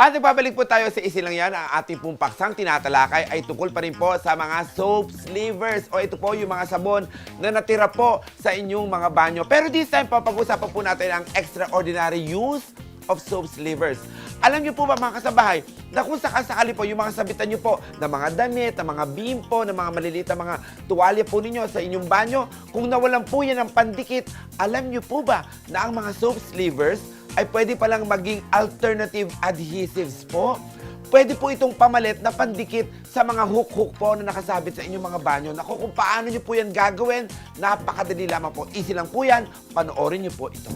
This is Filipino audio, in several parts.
At nagbabalik po tayo sa Easy Lang Yan. Ang ating pong paksang tinatalakay ay tungkol pa rin po sa mga soap slivers o ito po yung mga sabon na natira po sa inyong mga banyo. Pero this time po, pag-usapan po natin ang extraordinary use of soap slivers. Alam niyo po ba mga kasabahay, na kung sakasakali po yung mga sabitan niyo po na mga damit, na mga bimpo, na mga maliliit na mga tuwalya po ninyo sa inyong banyo, kung nawalan po yan ng pandikit, alam niyo po ba na ang mga soap slivers ay pwede palang maging alternative adhesives po? Pwede po itong pamalit na pandikit sa mga hook-hook po na nakasabit sa inyong mga banyo. Naku, kung paano niyo po yan gagawin, napakadali lamang po. Easy lang po yan. Panoorin niyo po ito.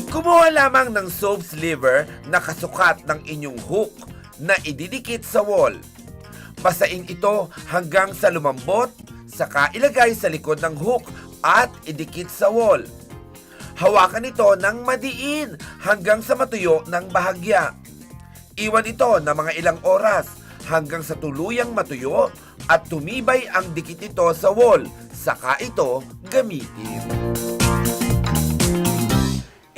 Kumuha lamang ng soap sliver na kasukat ng inyong hook na ididikit sa wall. Basain ito hanggang sa lumambot, saka ilagay sa likod ng hook at idikit sa wall. Hawakan ito ng madiin hanggang sa matuyo ng bahagya. Iwan ito ng mga ilang oras hanggang sa tuluyang matuyo at tumibay ang dikit nito sa wall, saka ito gamitin.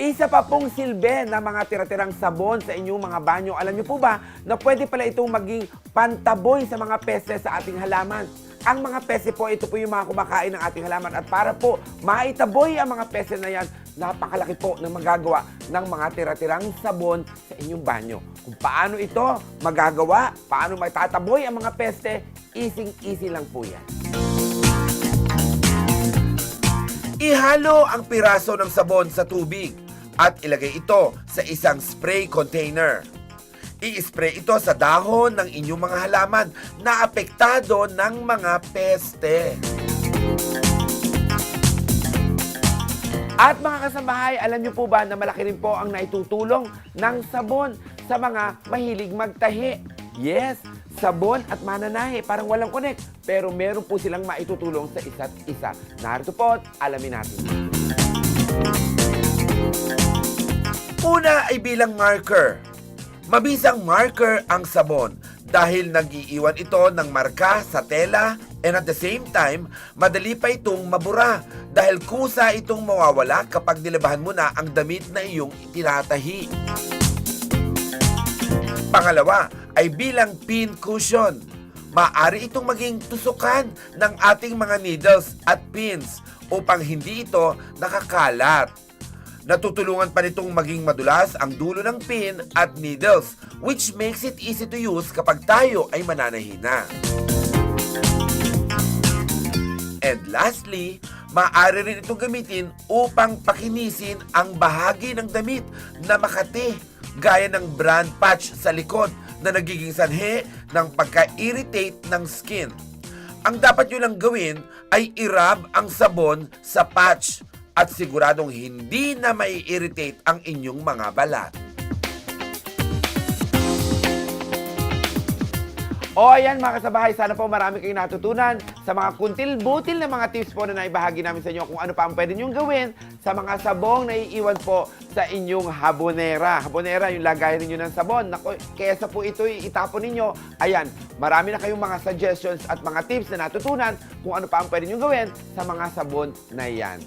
Isa pa pong silbi na mga tira-tirang sabon sa inyong mga banyo. Alam niyo po ba na pwede pala itong maging pantaboy sa mga peste sa ating halaman? Ang mga peste po, ito po yung mga kumakain ng ating halaman. At para po maitaboy ang mga peste na yan, napakalaki po ng magagawa ng mga tira-tirang sabon sa inyong banyo. Kung paano ito magagawa, paano maitataboy ang mga peste, easy lang po yan. Ihalo ang piraso ng sabon sa tubig at ilagay ito sa isang spray container. I-spray ito sa dahon ng inyong mga halaman na apektado ng mga peste. At mga kasambahay, alam niyo po ba na malaki rin po ang naitutulong ng sabon sa mga mahilig magtahi? Yes, sabon at mananahi, parang walang connect. Pero meron po silang maitutulong sa isa't isa. Narito po, alamin natin. Una ay bilang marker. Mabisang marker ang sabon dahil nag-iiwan ito ng marka sa tela and at the same time, madali pa itong mabura dahil kusa itong mawawala kapag nilabahan mo na ang damit na iyong itinatahi. Pangalawa ay bilang pin cushion. Maaari itong maging tusukan ng ating mga needles at pins upang hindi ito nakakalat. Natutulungan pa nitong maging madulas ang dulo ng pin at needles, which makes it easy to use kapag tayo ay mananahina. And lastly, maaari rin itong gamitin upang pakinisin ang bahagi ng damit na makati, gaya ng brand patch sa likod na nagiging sanhi ng pagka-irritate ng skin. Ang dapat nyo lang gawin ay i-rub ang sabon sa patch at siguradong hindi na mai-irritate ang inyong mga balat. O ayan mga kasabahay, sana po marami kayong natutunan sa mga kuntil-butil na mga tips po na naibahagi namin sa inyo kung ano pa ang pwede nyong gawin sa mga sabong na iiwan po sa inyong habonera. Habonera, yung lagayan ninyo ng sabon. Naku, kesa po ito itapon ninyo. Ayan, marami na kayong mga suggestions at mga tips na natutunan kung ano pa ang pwede nyong gawin sa mga sabon na yan.